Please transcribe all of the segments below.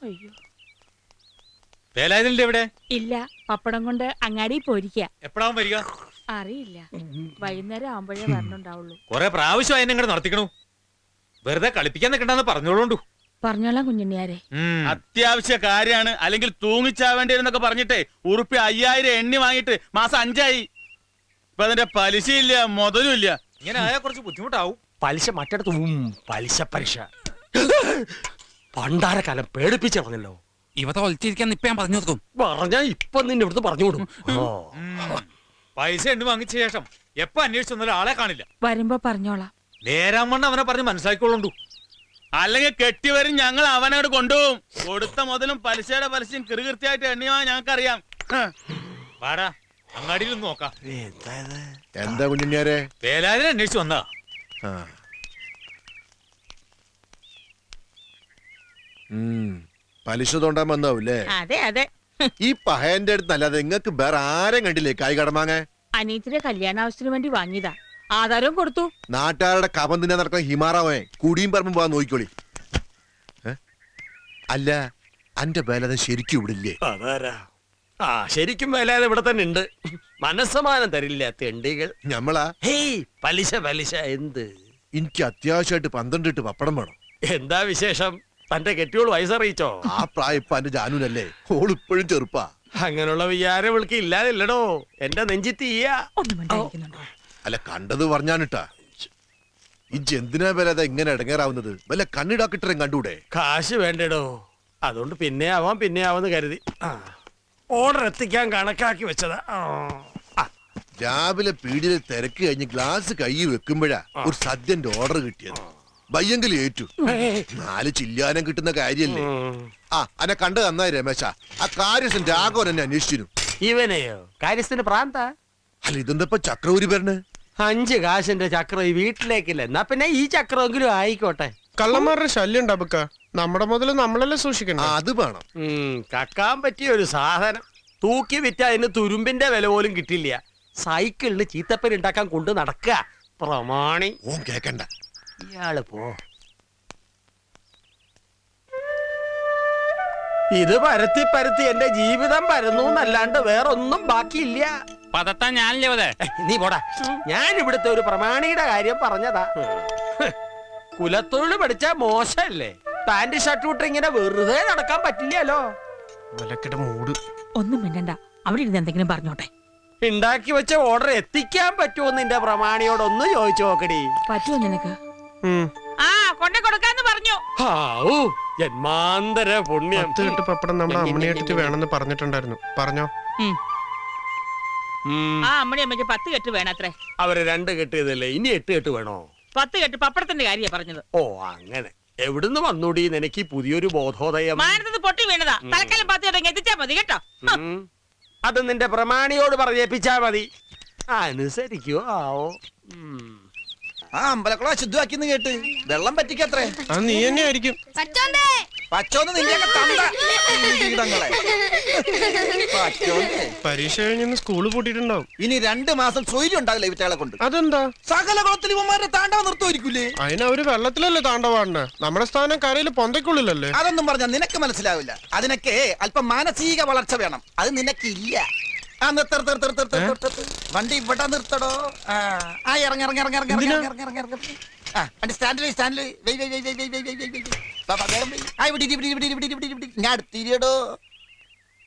അയ്യോ വേലായുധന്റെ എവിടെ? ഇല്ല, പപ്പടം കൊണ്ട് അങ്ങാടി പോയിരിക്ക. എപ്പോഴാവും വരിക? അറിയില്ല, വൈകുന്നേരം ആവുമ്പോഴേ വരണുണ്ടാവുള്ളൂ. കൊറേ പ്രാവശ്യം അതിനെ ഇങ്ങോട്ട് നടത്തിക്കണു. വെറുതെ കളിപ്പിക്കാൻ നിൽക്കണ്ടെന്ന് പറഞ്ഞോളൂ. പറഞ്ഞോളാം കുഞ്ഞുണ്ണിയാരെ. അത്യാവശ്യ കാര്യമാണ്, അല്ലെങ്കിൽ തൂങ്ങിച്ചാവേണ്ടി എന്നൊക്കെ പറഞ്ഞിട്ടേ ഉറുപ്പി 5000 എണ്ണി വാങ്ങിയിട്ട് മാസം 5 ആയി. ഇപ്പൊ അതിന്റെ പലിശയില്ല, മുതലും ഇല്ല. ഇങ്ങനെ ആയാൽ കുറച്ച് ബുദ്ധിമുട്ടാവും. പലിശ മറ്റിടത്ത് പലിശ പലിശ പണ്ടാരക്കാലം പേടിപ്പിച്ചു പറഞ്ഞല്ലോ. ഇവത്തെ ഒളിച്ചിരിക്കാൻ ഇപ്പൊ ഞാൻ പറഞ്ഞു കൊടുക്കും. പറഞ്ഞാ ഇപ്പൊ നിന്റെ അടുത്ത് പറഞ്ഞു കൊടുക്കും. പൈസ എണ്ണി വാങ്ങിച്ച ശേഷം എപ്പോ അന്വേഷിച്ചൊന്നും ആളെ കാണില്ല. വരുമ്പോ പറഞ്ഞോളാം. നേരാമണ്ണം അവനെ പറഞ്ഞ് മനസ്സിലാക്കിക്കൊള്ളു. അല്ലെങ്കിൽ കെട്ടിവരും ഞങ്ങൾ അവനോട് കൊണ്ടുപോകും. കൊടുത്ത മുതലും പലിശയുടെ പലിശയും കൃത്യമായിട്ട് എണ്ണിയാ ഞങ്ങൾക്കറിയാം. വാടാ, അങ്ങാടിയിൽ നോക്കാം. എന്താ കുഞ്ഞിഞ്ഞാരെ? വേലാതിനെ അന്വേഷിച്ചു വന്നാ. പലിശ തോണ്ടാൻ വന്നാവൂല്ലേ? അതെ അതെ. ഈ പഹയന്റെ അടുത്ത് അല്ലാതെ നിങ്ങൾക്ക് വേറെ ആരും കണ്ടില്ലേ കായ് കടമാങ്ങ? അനീറ്റിന്റെ കല്യാണാവശ്യത്തിന് വേണ്ടി വാങ്ങിയതാ. ആധാരവും കൊടുത്തു. നാട്ടുകാരുടെ കപം തിന്നെ നടക്കുന്ന ഹിമാറാവേ കുടിയും പറമ്പും പോവാൻ നോക്കിക്കോളി. അല്ല, അന്റെ വേലാതെ ശരിക്കും ഇവിടില്ലേ? അതാരാ? ആ, ശരിക്കും വേലാതെ ഇവിടെ തന്നെ ഉണ്ട്. മനസ്സമാനം തരില്ല തെണ്ടികൾ. ഞമ്മളാ? ഹേയ്, പലിശ പലിശ എന്ത്? എനിക്ക് അത്യാവശ്യമായിട്ട് 12 ഇട്ട് പപ്പടം വേണം. എന്താ വിശേഷം? തന്റെ കെട്ടിയോള് വയസ്സറിയിച്ചോ? ആ പ്രായം ഇപ്പൊ എന്റെ ജാനുനല്ലേ? ഓളിപ്പോഴും ചെറുപ്പാ. അങ്ങനെയുള്ള വിചാരം വിളിക്ക് ഇല്ലാതില്ലടോ. എന്റെ നെഞ്ചി തീയ. അല്ല, കണ്ടത് പറഞ്ഞാനിട്ടാ. ഇജ്ജ് എന്തിനാ വരാതെ ഇങ്ങനെ ഇടങ്ങേറാവുന്നത്? വല്ല കണ്ണിടാക്കിട്ടരം കണ്ടൂടെ? കാശ് വേണ്ടടോ. അതുകൊണ്ട് പിന്നെ ആവാന്ന് കരുതി ഓർഡർ എത്തിക്കാൻ കണക്കാക്കി വെച്ചതാ. രാവിലെ പീടിയിൽ തിരക്ക് കഴിഞ്ഞ് ഗ്ലാസ് കൈ വെക്കുമ്പോഴാ ഒരു സദ്യന്റെ ഓർഡർ കിട്ടിയത്. ഭയ്യെങ്കിലും ഏറ്റു. 4 ചില്ലാനം കിട്ടുന്ന കാര്യല്ലേ? അനെ കണ്ടു നന്നായി രമേശ. ആ കാര്യസ്ഥൻ രാഘവൻ എന്നെ അന്വേഷിച്ചിരുന്നു. ഇവനെയോ? കാര്യസ്ഥന് പ്രാന്ത? അല്ല, ഇതെന്തപ്പ ചക്രവൂരി പറഞ്ഞ്? 5 കാശിന്റെ ചക്രം ഈ വീട്ടിലേക്കില്ല. എന്നാ പിന്നെ ഈ ചക്രമെങ്കിലും ആയിക്കോട്ടെ. കള്ളന്മാരുടെ ശല്യം ഉണ്ടാവുക. നമ്മുടെ മുതൽ നമ്മളല്ലേ സൂക്ഷിക്കണം. അത് വേണം. കക്കാൻ പറ്റിയ ഒരു സാധനം തൂക്കി വിറ്റ അതിന് തുരുമ്പിന്റെ വില പോലും കിട്ടില്ല. സൈക്കിളിന് ചീത്തപ്പേര് ഉണ്ടാക്കാൻ കൊണ്ട് നടക്കുക പ്രമാണി. ഓൻ കേക്കണ്ട. ഇയാള് പോ. ഇത് പരത്തി പരത്തി എന്റെ ജീവിതം പരന്നു എന്നല്ലാണ്ട് വേറൊന്നും ബാക്കിയില്ല. പതത്താൻ ഞാനില്ലേ അതെ. നീ പോടാ. ഞാൻ ഇവിടുത്തെ ഒരു പ്രമാണിയുടെ കാര്യം പറഞ്ഞതാ. കുലത്തൊഴിൽ പഠിച്ച മോശല്ലേ? പാന്റ് ഷർട്ട് വിട്ട് ഇങ്ങനെ വെറുതെ നടക്കാൻ പറ്റില്ലല്ലോ. മൂട് ഒന്നും മിണ്ടണ്ട, അവിടെ ഇരുന്ന് എന്തെങ്കിലും പറഞ്ഞോട്ടെ. ഉണ്ടാക്കി വെച്ച ഓർഡർ എത്തിക്കാൻ പറ്റുമോ നിന്റെ പ്രമാണിയോടൊന്ന് ചോദിച്ചു നോക്കടി. പറ്റുമോ നിനക്ക്? കൊണ്ടേ കൊടുക്കാന്ന് പറഞ്ഞു. ജന്മാന്തര പുണ്യം. 10 കെട്ട് പപ്പടം നമ്മുടെ അമ്മണിയെടുത്ത് വേണമെന്ന് പറഞ്ഞിട്ടുണ്ടായിരുന്നു. പറഞ്ഞോ? അമ്മണി അമ്മയ്ക്ക് 10 കെട്ട് വേണത്രേ. അവര് 2 കെട്ട് ചെയ്തല്ലേ, ഇനി 8 കെട്ട് വേണോ? 10 കെട്ട് പപ്പടത്തിന്റെ കാര്യ പറഞ്ഞത്. ഓ, അങ്ങനെ. എവിടുന്ന് വന്നൂടി നിനക്ക് പുതിയൊരു ബോധോദയം? മാനത്ത് പൊട്ടി വീണതാ. തലക്കാലം 10 കെട്ട് എത്തിച്ചാ മതി കേട്ടോ. അത് നിന്റെ പ്രമാണിയോട് പറഞ്ഞേപ്പിച്ചാ മതി. അനുസരിക്കോ ആവോ. ആ അമ്പലക്കുളം അശുദ്ധമാക്കിന്ന് കേട്ട് വെള്ളം പറ്റിക്കത്രേ. അത് നീ തന്നെ ആയിരിക്കും. പച്ചോന്ന് നിന്റെയൊക്കെ തന്ത കീടങ്ങളെ. പരീക്ഷ കഴിഞ്ഞ് സ്കൂള് പൂട്ടിട്ടുണ്ടാവും. ഇനി 2 മാസം സ്വൈര്യം ഉണ്ടാകില്ല ഇവറ്റകളെ കൊണ്ട്. അതെന്താ? സകല കുളത്തിൽ ഇവന്മാരുടെ താണ്ടവം നിർത്തുമായിരിക്കൂലേ? അതിന് അവര് വെള്ളത്തിലല്ലേ താണ്ടവാണ്. നമ്മുടെ സ്ഥാനം കരയിൽ പൊന്തയ്ക്കുള്ളിലല്ലേ. അതൊന്നും പറഞ്ഞാൽ നിനക്ക് മനസ്സിലാവില്ല. അതിനൊക്കെ അല്പം മാനസിക വളർച്ച വേണം. അത് നിനക്കില്ല. വണ്ടി ഇവിടെ നിർത്തടോ. ഇറങ്ങി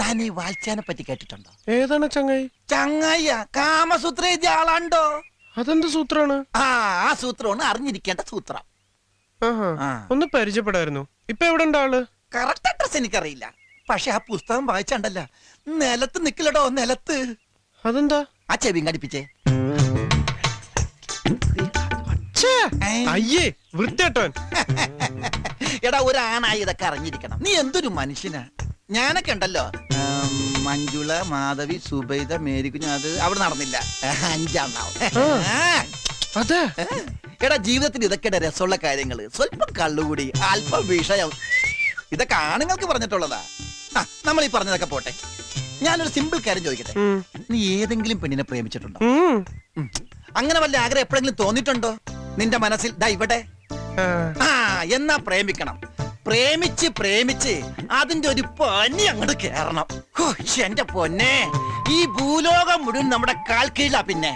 താൻ ഈ വാൽച്ചാനെ പറ്റി കേട്ടിട്ടുണ്ടോ? ഏതാണ് ചങ്ങായി? ചങ്ങായ കാമസൂത്ര എഴുതിയ ആളാണ്ടോ? അതെന്ത് സൂത്രാണ്? ആ സൂത്രമാണ് അറിഞ്ഞിരിക്കേണ്ട സൂത്രം. ഒന്ന് പരിചയപ്പെടായിരുന്നു. ഇപ്പൊ എവിടെ ഉണ്ട് ആള്? കറക്റ്റ് അഡ്രസ് എനിക്കറിയില്ല. പക്ഷെ ആ പുസ്തകം വായിച്ചാണ്ടല്ല, നിലത്ത് നിക്കലടോ, നിലത്ത്. അതെന്താ? ആ ചെവിയും കടിപ്പിച്ചേ. അയ്യേ, വൃത്തിയേട്ടൻ. എടാ, ഒരാണായി ഇതൊക്കെ അറിഞ്ഞിരിക്കണം. നീ എന്തൊരു മനുഷ്യനാ. ഞാനൊക്കെ ഉണ്ടല്ലോ, മഞ്ജുള, മാധവി, സുബൈദ, മേരിക്കുഞ്ഞ്, അത് അവിടെ നടന്നില്ല. 5 എണ്ണാവും. അതെ. എടാ, ജീവിതത്തിൽ ഇതൊക്കെ രസമുള്ള കാര്യങ്ങള്. സ്വല്പം കള്ളുകൂടി, അല്പം വിഷയം, ഇതൊക്കെ ആണുങ്ങൾക്ക് പറഞ്ഞിട്ടുള്ളതാ. നമ്മൾ ഈ പറഞ്ഞതൊക്കെ പോട്ടെ. ഞാനൊരു സിമ്പിൾ കാര്യം ചോദിക്കട്ടെ. നീ ഏതെങ്കിലും പെണ്ണിനെ പ്രേമിച്ചിട്ടുണ്ടോ? അങ്ങനെ വല്ല ആഗ്രഹം എപ്പോഴെങ്കിലും തോന്നിയിട്ടുണ്ടോ നിന്റെ മനസ്സിൽ? ദാ ഇവിടെ. എന്നാ പ്രേമിക്കണം. പ്രേമിച്ച് പ്രേമിച്ച് അതിന്റെ ഒരു പനി അങ്ങോട്ട് കേറണം. ഹോ, എന്റെ പൊന്നെ, ഈ ഭൂലോകം മുഴുവൻ നമ്മുടെ കാൽ കീഴിലാ. പിന്നെ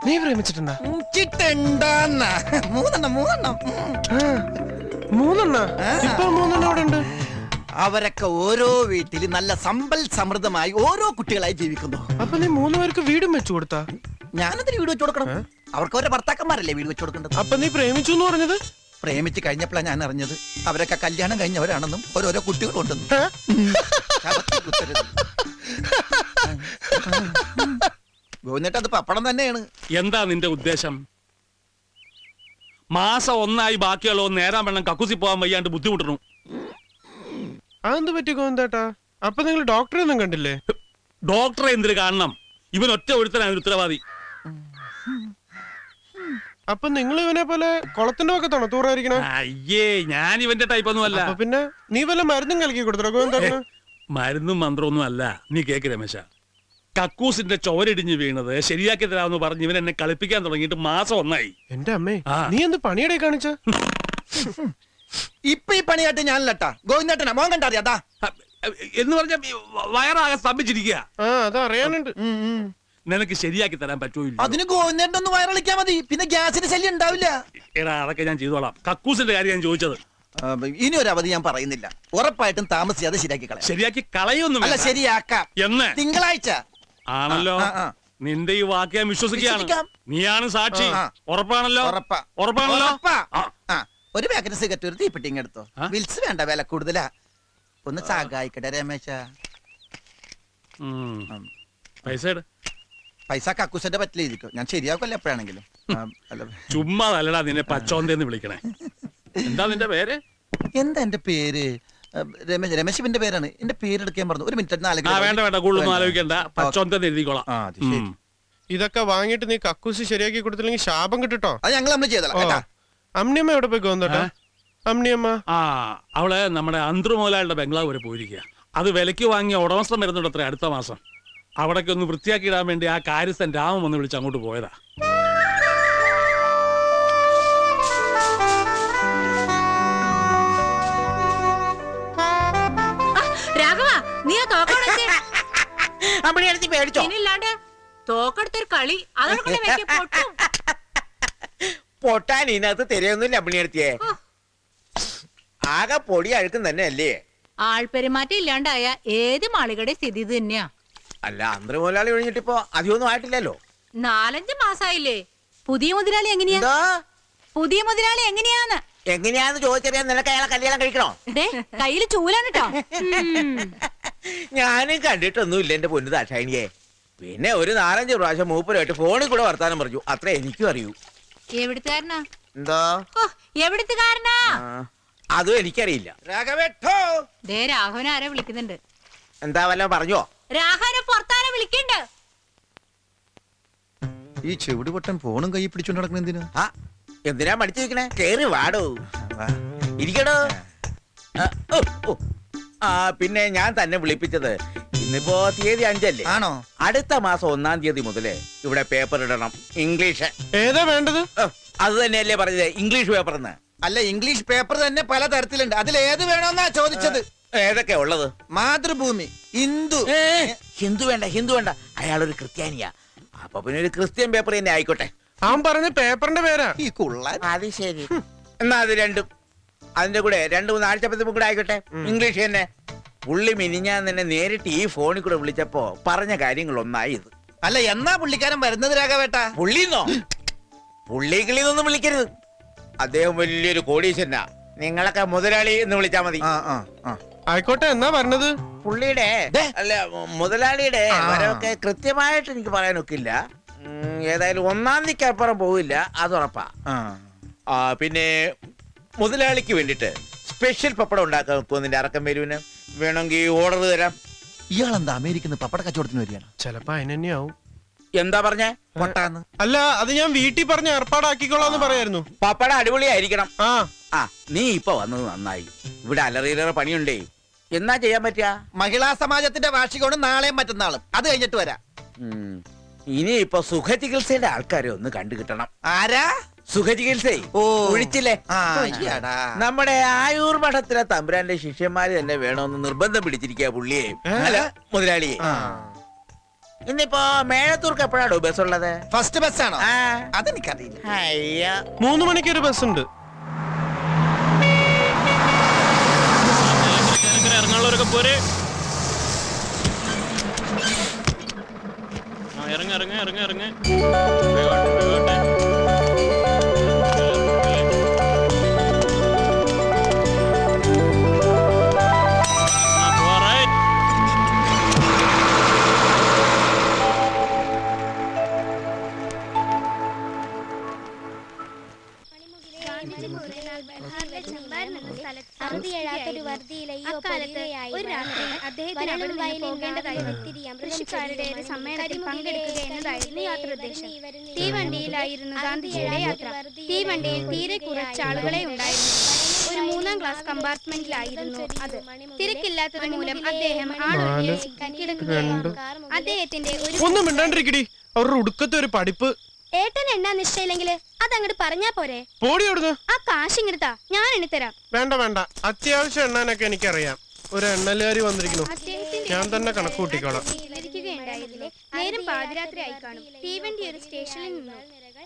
നീ പ്രേമിച്ചിട്ടുണ്ടാ? ചിട്ടുണ്ടാന്ന മൂന്നെണ്ണം. മൂന്നെണ്ണ? ഇപ്പൊ മൂന്നെണ്ണം അവിടെ ഉണ്ട്. അവരൊക്കെ ഓരോ വീട്ടിൽ നല്ല സമ്പൽ സമൃദ്ധമായി ഓരോ കുട്ടികളായി ജീവിക്കുന്നു. അപ്പൊ നീ 3 പേർക്ക് വീടും വെച്ചു കൊടുത്താ? ഞാനതിന് വീട് വെച്ചു കൊടുക്കണം. അവർക്ക് ഓരോ ഭർത്താക്കന്മാരല്ലേ വീട് വെച്ചു കൊടുക്കേണ്ടത്. അപ്പൊ നീ പ്രേമിച്ചു എന്ന് പറഞ്ഞത്? പ്രേമിച്ച് കഴിഞ്ഞപ്പോഴാണ് ഞാൻ അറിഞ്ഞത് അവരൊക്കെ കല്യാണം കഴിഞ്ഞവരാണെന്നും ഓരോരോ കുട്ടികളുണ്ടെന്നും. ഗോവിന്ദേട്ട, അത് പപ്പടം തന്നെയാണ്. എന്താ നിന്റെ ഉദ്ദേശം? മാസം 1 ബാക്കിയുള്ളോ നേരാൻ വേണം കക്കൂസി പോകാൻ വയ്യാണ്ട് ബുദ്ധിമുട്ടണു. അതെന്ത് പറ്റി ഗോവിന്ദേട്ടാ? അപ്പൊ നിങ്ങൾ ഡോക്ടറെ ഒന്നും കണ്ടില്ലേ? ഡോക്ടറെ എന്തിനു കാണണം? ഇവൻ ഒറ്റ ഒരുത്തനാണ് ഉത്തരവാദി. അപ്പൊ നിങ്ങൾ ഇവനെ പോലെ കുളത്തിന്റെ പക്കത്താണോ തൂറായിരിക്കണേ? അയ്യേ, ഞാൻ ഇവന്റെ ടൈപ്പ് ഒന്നും അല്ല. അപ്പൊ പിന്നെ നീ വല്ല മരുന്നും കലക്കി കൊടുത്തോ ഗോവിന്ദേട്ടന്? മരുന്നും മന്ത്രമൊന്നും അല്ല. നീ കേക്ക് രമേശ, കക്കൂസിന്റെ ചോരിടിഞ്ഞ് വീണത് ശരിയാക്കി തരാമെന്ന് പറഞ്ഞ് ഇവൻ എന്നെ കളിപ്പിക്കാൻ തുടങ്ങിയിട്ട് മാസം 1 എന്റെ അമ്മേ, ആ. നീ എന്ത് പണിയുടെ കാണിച്ച? ഇപ്പൊ ഈ പണിയായിട്ട് ഞാനല്ലട്ടാ, ഗോവിന്ദേട്ടനാ. മോൻ കണ്ടറിയാതാ എന്ന് പറഞ്ഞ വയറാകെ സ്തംഭിച്ചിരിക്കുക. ആ, അതറിയാനുണ്ട്. നിനക്ക് ശരിയാക്കി തരാൻ പറ്റൂല്ല. അതിന് ഗോവിന്ദേട്ടൻ ഒന്ന് വയറിളിക്കാ മതി, പിന്നെ ഗ്യാസിന് ശല്യം ഉണ്ടാവില്ല. എടാ, അതൊക്കെ ഞാൻ ചെയ്തോളാം. കക്കൂസിന്റെ കാര്യം ഞാൻ ചോദിച്ചത്. ഇനി ഒരു അവധി ഞാൻ പറയുന്നില്ല. ഉറപ്പായിട്ടും താമസിയാതെ ശരിയാക്കി കളയാം. ശരിയാക്കി കളയൊന്നും അല്ല, വേണ്ട. ശരിയാക്കാം. എന്ന് തിങ്കളാഴ്ച ആണല്ലോ. ആ, ആ. നിന്റെ ഈ വാക്ക് ഞാൻ വിശ്വസിക്കുകയാണ്. വിശ്വസിക്കാം. നീയാണ് സാക്ഷി. ആ. ഉറപ്പാണല്ലോ? ഉറപ്പാ. ഉറപ്പാണല്ലോ? ഉറപ്പാ. ആ. ആ, ഒരു പാക്കറ്റ് സിഗരറ്റ്, ഒരു തീപ്പെട്ടിങ് എടുത്തോ. ആ? വിൽസ് വേണ്ട, വില കൂടുതലാ. ഒന്ന് സഹായിക്കട്ടെ രമേശ. ഉം. പൈസ ഇട്. പൈസ കക്കൂസിന്റെ പറ്റിലിരിക്കും, ഞാൻ ശരിയാക്കുമല്ലോ എപ്പോഴാണെങ്കിലും. അല്ല, ചുമ്മാ നല്ലടാ നിന്നെ പച്ചോന്തേന്ന് വിളിക്കണേ. എന്താ നിന്റെ പേര്? എന്താ എന്റെ പേര്? രമേശ്. രമേശിന്റെ പേരാണ്. എന്റെ പേരെടുക്കാൻ പറഞ്ഞു. ഒരു മിനിറ്റ്, ആ, വേണ്ട കൂടുതലൊന്നും ആലോചിക്കണ്ട. പച്ചോന്തേന്ന് എഴുതിക്കോളാം. ആ, അത് ശരി. ഇതൊക്കെ വാങ്ങിയിട്ട് നീ കക്കൂസ് ശരിയാക്കി കൊടുത്തില്ലെങ്കിൽ ശാപം കിട്ടോ? അത് ഞങ്ങൾ നമ്മൾ ചെയ്തോളാം ഓ. കേട്ടാ. അമ്നിയമ്മ എവിടെ പോയി ഗോവിന്ദേട്ടാ? അമ്നിയമ്മ ആ, അവള് നമ്മുടെ അന്തർമോലാളുടെ ബംഗ്ലാവ് വരെ പോയിരിക്കുക. അത് വിലയ്ക്ക് വാങ്ങിയ ഉടമസ്ഥം വരുന്നുണ്ട് അത്ര അടുത്ത മാസം. അവിടേക്ക് ഒന്ന് വൃത്തിയാക്കി ഇടാൻ വേണ്ടി ആ കാര്യസ്ഥൻ രാമൻ വന്ന് വിളിച്ച് അങ്ങോട്ട് പോയതാ. രാഘവ, നീ ആ തോക്കെടുത്തേ. പേടിച്ചോ? ഇനില്ലാണ്ട് തോക്കെടുത്തൊരു കളി അതോടെ വെച്ച് പൊട്ടും. പൊട്ടാൻ ഇതിനകത്ത് തിരയൊന്നുമില്ല അമ്മിണിയെടുത്തിയെ. ആകെ പൊടി അഴുക്കും തന്നെ അല്ലേ? ആൾപെരുമാറ്റം ഇല്ലാണ്ടായ ഏത് മാളികയുടെ സ്ഥിതി ഇത് തന്നെയാ. അല്ല, അന്തര മുതലാളി ഒഴിഞ്ഞിട്ടിപ്പോ അധികമൊന്നും ആയിട്ടില്ലല്ലോ. 4-5 മാസായില്ലേ? പുതിയ മുതലാളി എങ്ങനെയാ? എന്താ പുതിയ മുതലാളി എങ്ങനെയാന്ന്? എങ്ങനെയാന്ന് ചോദിച്ചറിയാൻ നിനക്ക് അയാളെ കല്യാണം കഴിക്കണോ? ദേ, കയ്യില് ചൂലാണ് കേട്ടോ. ഞാനും കണ്ടിട്ടൊന്നുമില്ല എന്റെ പൊന്നു ദാക്ഷായണിയെ. പിന്നെ ഒരു 4-5 പ്രാവശ്യം മൂപ്പരുമായിട്ട് ഫോണിൽ കൂടെ വർത്താനം പറഞ്ഞു, അത്രേ എനിക്കും അറിയൂ. എവിടുത്തുകാരനാ? എന്താ? ഓ, എവിടുത്തുകാരനാ? അതും എനിക്കറിയില്ല. രാഘവേട്ടോ, ദേ, രാഘവൻ ആരെ വിളിക്കുന്നുണ്ട്. എന്താ വല്ല പറഞ്ഞോ? രാഘവനെ പുറത്താരെ വിളിക്കണ്ട്. ഈ ചെവിട് പൊട്ടൻ ഫോണും കൈ പിടിച്ചോണ്ട് നടക്കുന്ന എന്തിനാ? ആ, എന്തിനാ മടിച്ചിരിക്കണേ? കേറി വാടോ, ഇരിക്കടോ. ഓ, ഓ. ആ, പിന്നെ ഞാൻ തന്നെ വിളിപ്പിച്ചത്, ഇന്നിപ്പോ തീയതി 5 അല്ലേ? ആണോ? അടുത്ത മാസം 1-ാം തീയതി മുതലേ ഇവിടെ പേപ്പർ ഇടണം, ഇംഗ്ലീഷ്. ഏതാ വേണ്ടത്? അത് തന്നെയല്ലേ പറഞ്ഞത്, ഇംഗ്ലീഷ് പേപ്പർ എന്ന്. അല്ല, ഇംഗ്ലീഷ് പേപ്പർ തന്നെ പല തരത്തിലുണ്ട്. അതിൽ ഏത് വേണമെന്നാ ചോദിച്ചത്. ഏതൊക്കെയാ ഉള്ളത്? മാതൃഭൂമി, ഹിന്ദു. ഹിന്ദു വേണ്ട, ഹിന്ദു വേണ്ട. അയാളൊരു ക്രിസ്ത്യാനിയാ. അപ്പൊ പിന്നെ ഒരു ക്രിസ്ത്യൻ പേപ്പർ തന്നെ ആയിക്കോട്ടെ. അവൻ പറഞ്ഞ പേപ്പറിന്റെ പേരാ. ഈ കുള്ളൻ. അത് ശരി. എന്നാ അത് രണ്ടും, അതിന്റെ കൂടെ 2-3 ആഴ്ചപ്പത്തും കൂടെ ആയിക്കോട്ടെ, ഇംഗ്ലീഷ് തന്നെ. പുള്ളി മിനിഞ്ഞാൻ തന്നെ നേരിട്ട് ഈ ഫോണിൽ കൂടെ വിളിച്ചപ്പോ പറഞ്ഞ കാര്യങ്ങൾ ഒന്നായി ഇത്. അല്ല, എന്നാ പുള്ളിക്കാരൻ വരുന്നത് രാഘവേട്ടാ? പുള്ളിന്നോ? പുള്ളിക്കിളിന്നൊന്നും വിളിക്കരുത്. അദ്ദേഹം വലിയൊരു കോടീശ്വരനാ. നിങ്ങളൊക്കെ മുതലാളി എന്ന് വിളിച്ചാ മതി. ആയിക്കോട്ടെ, എന്നാ പറഞ്ഞത്? പുള്ളിയുടെ അല്ല, മുതലാളിയുടെ വരവൊക്കെ കൃത്യമായിട്ട് എനിക്ക് പറയാനൊക്കില്ല. ഏതായാലും 1-ാം തീയതിക്ക് അപ്പുറം പോവില്ല, അത് ഉറപ്പാ. പിന്നെ മുതലാളിക്ക് വേണ്ടിട്ട് സ്പെഷ്യൽ പപ്പടം ഉണ്ടാക്കാൻ നോക്കുമോ? നിന്റെ അറക്കം വരുവിന് വേണമെങ്കിൽ ഓർഡർ തരാം. ഇയാളെന്താ അമേരിക്കന്ന് പപ്പട കച്ചവടത്തിന് വരികയാണ്? ചെലപ്പോ അതിനെന്നെയാവും. എന്താ പറഞ്ഞേ? പൊട്ടാന്ന്. അല്ല, അത് ഞാൻ വീട്ടിൽ പറഞ്ഞ ഏർപ്പാടാക്കിക്കോളാന്ന് പറയായിരുന്നു. പപ്പടം അടിപൊളിയായിരിക്കണം. ആ, ആ, നീ ഇപ്പൊ വന്നത് നന്നായി. ഇവിടെ അലറിയിലേറെ പണിയുണ്ടേ. എന്നാ ചെയ്യാൻ പറ്റുക? മഹിളാ സമാജത്തിന്റെ വാർഷികമാണ് നാളെയും മറ്റന്നാളും. അത് കഴിഞ്ഞിട്ട് വരാം. ഇനി ഇപ്പൊ സുഖ ചികിത്സയുടെ ആൾക്കാരെ ഒന്ന് കണ്ടു കിട്ടണം. ആരാ? സുഖചികിത്സ ഓ. ഒഴിച്ചില്ലേ ആ, അയ്യടാ. നമ്മുടെ ആയൂർ മഠത്തിലെ തമ്പുരാന്റെ ശിഷ്യന്മാര് തന്നെ വേണമെന്ന് നിർബന്ധം പിടിച്ചിരിക്കുക പുള്ളിയെ അല്ല മുതലാളിയെ ഇന്നിപ്പോ മേഴത്തൂർക്ക് എപ്പോഴാണോ ബസ് ഉള്ളത്? ഫസ്റ്റ് ബസ്സാണോ? ആ. അതെനിക്കറിയില്ല. അയ്യോ 3 മണിക്ക് ഒരു ബസ് ഉണ്ട്. ഇറങ്ങാനുള്ളവരൊക്കെ പോരെ. ഇറങ്ങ ഇറങ്ങ ഇറങ്ങ ഇറങ്ങ. കൃഷിക്കാരുടെ ഒരു സമ്മേളനത്തിൽ പങ്കെടുക്കുക എന്നതായിരുന്നു യാത്രോദ്ദേശം. തീവണ്ടിയിലായിരുന്നു ഗാന്ധിജിയുടെ യാത്ര. തീവണ്ടിയിൽ തീരെ കുറച്ച് ആളുകളെ ഉണ്ടായിരുന്നു. ഒരു 3-ാം ക്ലാസ് കമ്പാർട്ട്മെന്റിലായിരുന്നു അത്. തിരക്കില്ലാത്തത് മൂലം അദ്ദേഹം ആളൊഴിഞ്ഞ് കിടക്കുകയായിരുന്നു. അദ്ദേഹത്തിന്റെ ഒന്നും മിണ്ടാണ്ടിരിക്കടി, അവരുടെ ഉടുക്കത്തെ ഒരു പഠിപ്പ്. ഏട്ടൻ എണ്ണാൻ നിശ്ചയില്ലെങ്കില് അതങ്ങോട്ട് പറഞ്ഞാ പോരെ? പോടി അവിടുന്ന്. ആ കാശ് ഇങ്ങെടുത്താ ഞാൻ എണ്ണിത്തരാം. വേണ്ട വേണ്ട, അത്യാവശ്യം എണ്ണാനൊക്കെ എനിക്കറിയാം. ഒരു എണ്ണലുകാരി വന്നിരിക്കുന്നു, ഞാൻ തന്നെ കണക്ക് കൂട്ടിക്കോളാം. നേരം പാതിരാത്രി ആയി കാണും. തീവണ്ടി ഒരു സ്റ്റേഷനിൽ നിന്നു.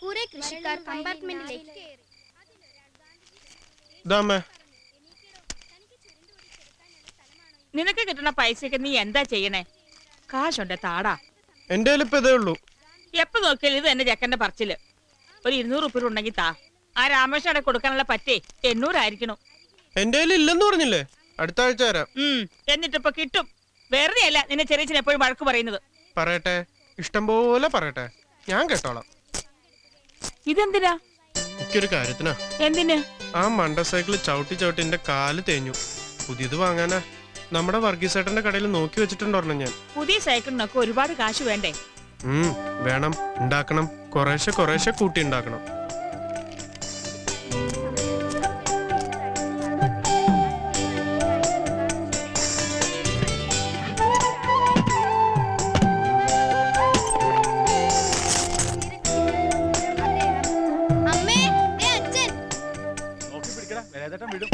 കുറെ കൃഷിക്കാർ കമ്പാർട്ട്മെന്റിലേക്ക് കയറി. ഇതാമ്മേ, നിനക്ക് കിട്ടുന്ന പൈസക്ക് നീ എന്താ ചെയ്യണേ? കാശുണ്ട് താടാ. എന്റെ കയ്യിൽ ഇപ്പൊ ഇതേ ഉള്ളൂ. എപ്പോ നോക്കിയാലും ഇത് എന്നെ ചെക്കന്റെ പറച്ചില്. ഒരു 200 ഉറുപ്പിക ഉണ്ടെങ്കിൽ താ. ആ രാമേശ്വരം കൊടുക്കാനുള്ള പറ്റേ 800 ആയിരിക്കണം. എന്റെ കയ്യിൽ ഇല്ലെന്ന് പറഞ്ഞില്ലേ, അടുത്ത ആഴ്ച തരാം. എന്നിട്ടിപ്പൊ കിട്ടും. വെറുതെ അല്ല നിന്നെ ചെറിയ എപ്പോഴും വഴക്ക് പറയുന്നത്. പറയട്ടെ, ഇഷ്ടം പോലെ പറയട്ടെ, ഞാൻ കേട്ടോളാം. ഇതെന്തിനാ? എനിക്കൊരു കാര്യത്തിനാ. എന്തിന്? ആ മണ്ട സൈക്കിൾ ചവിട്ടി ചവിട്ടി എന്റെ കാല് തേഞ്ഞു. പുതിയത് വാങ്ങാനാ. നമ്മുടെ വർഗീസേട്ടന്റെ കടയിൽ നോക്കി വെച്ചിട്ടുണ്ടോ ഞാൻ. പുതിയ സൈക്കിളിനൊക്കെ ഒരുപാട് കാശ് വേണ്ടേ? വേണം, ഉണ്ടാക്കണം. കുറേശ്ശെ കുറേശ്ശെ കൂട്ടി ഉണ്ടാക്കണം.